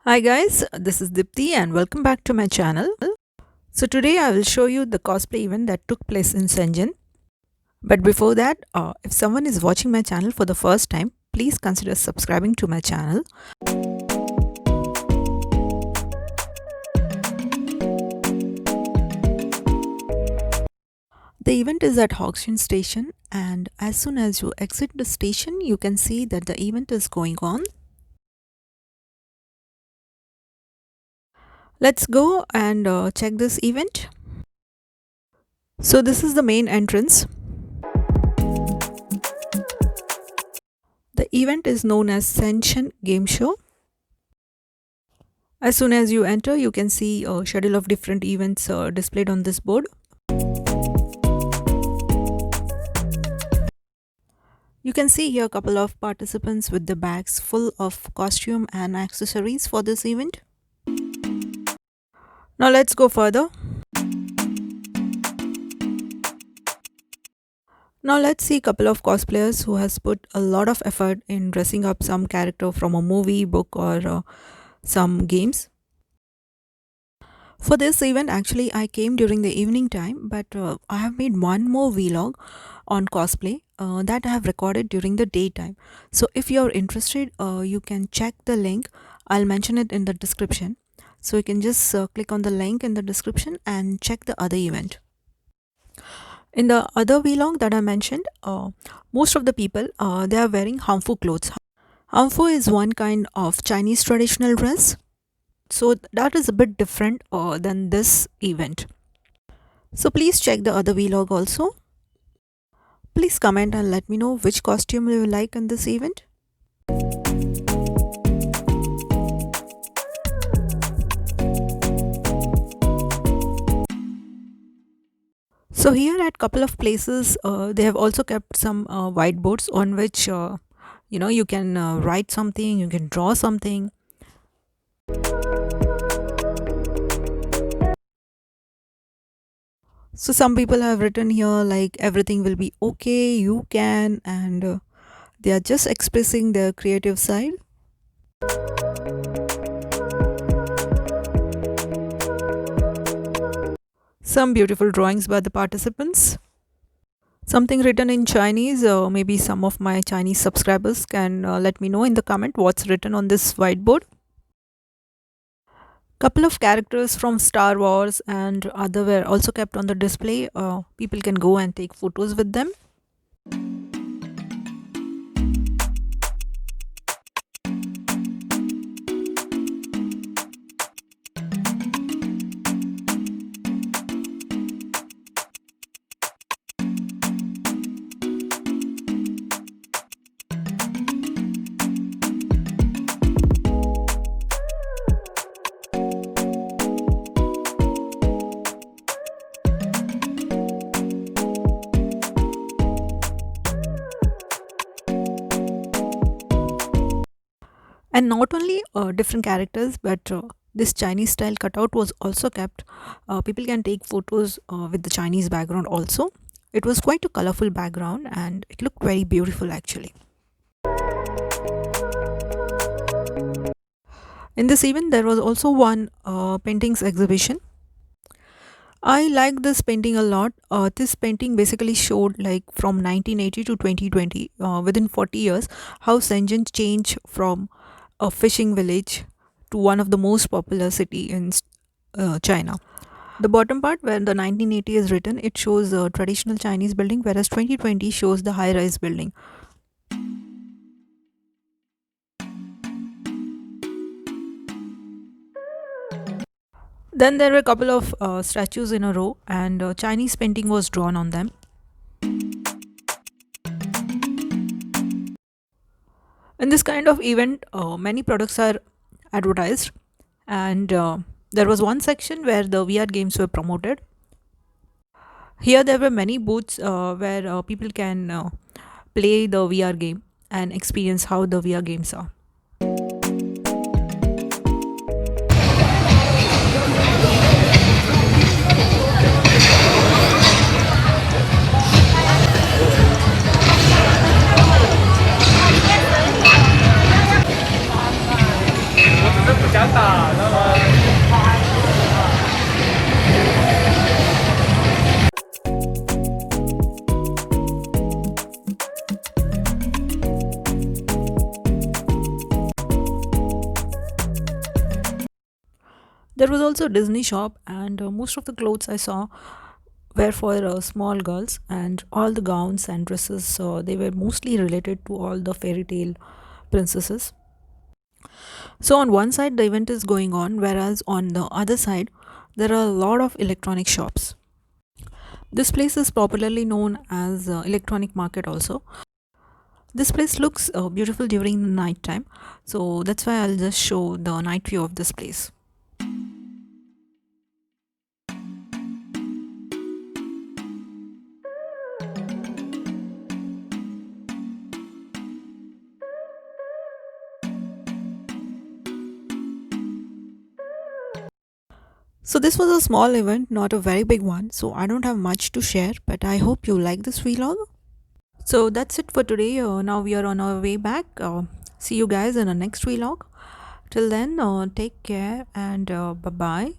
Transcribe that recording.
Hi guys, this is Dipti and welcome back to my channel. So today I will show you the cosplay event that took place in Shenzhen. But before that, if someone is watching my channel for the first time, please consider subscribing to my channel. The event is at Hoxton Station, and as soon as you exit the station, you can see that the event is going on. Let's go and check this event. So this is the main entrance. The event is known as Shenzhen Game Show. As soon as you enter, you can see a schedule of different events displayed on this board. You can see here a couple of participants with the bags full of costume and accessories for this event. Now let's go further. Now let's see a couple of cosplayers who has put a lot of effort in dressing up some character from a movie, book or some games. For this event actually I came during the evening time, but I have made one more vlog on cosplay that I have recorded during the daytime. So if you're interested, you can check the link. I'll mention it in the description. So you can just click on the link in the description and check the other event. In the other vlog that I mentioned, most of the people they are wearing hanfu clothes. Hanfu is one kind of Chinese traditional dress, so that is a bit different than this event. So please check the other vlog also. Please comment and let me know which costume you like in this event. So here at couple of places, they have also kept some whiteboards on which you can write something, you can draw something. So some people have written here like everything will be okay, you can, and they are just expressing their creative side. Some beautiful drawings by the participants. Something written in Chinese, maybe some of my Chinese subscribers can let me know in the comment what's written on this whiteboard. Couple of characters from Star Wars and other were also kept on the display. People can go and take photos with them. And not only different characters, but this Chinese style cutout was also kept. People can take photos with the Chinese background also. It was quite a colorful background and it looked very beautiful actually. In this event, there was also one paintings exhibition. I like this painting a lot. This painting basically showed like from 1980 to 2020, within 40 years, how Shenzhen changed from a fishing village to one of the most popular city in China. The bottom part where the 1980 is written, it shows a traditional Chinese building, whereas 2020 shows the high-rise building. Then there were a couple of statues in a row, and Chinese painting was drawn on them. In this kind of event, many products are advertised, and there was one section where the VR games were promoted. Here there were many booths where people can play the VR game and experience how the VR games are. There was also a Disney shop, and most of the clothes I saw were for small girls, and all the gowns and dresses they were mostly related to all the fairy tale princesses. So on one side the event is going on, whereas on the other side there are a lot of electronic shops. This place is popularly known as electronic market also. This place looks beautiful during the night time, so that's why I'll just show the night view of this place. So this was a small event, not a very big one, so I don't have much to share, but I hope you like this vlog. So that's it for today. Now we are on our way back. See you guys in the next vlog. Till then, take care and bye bye.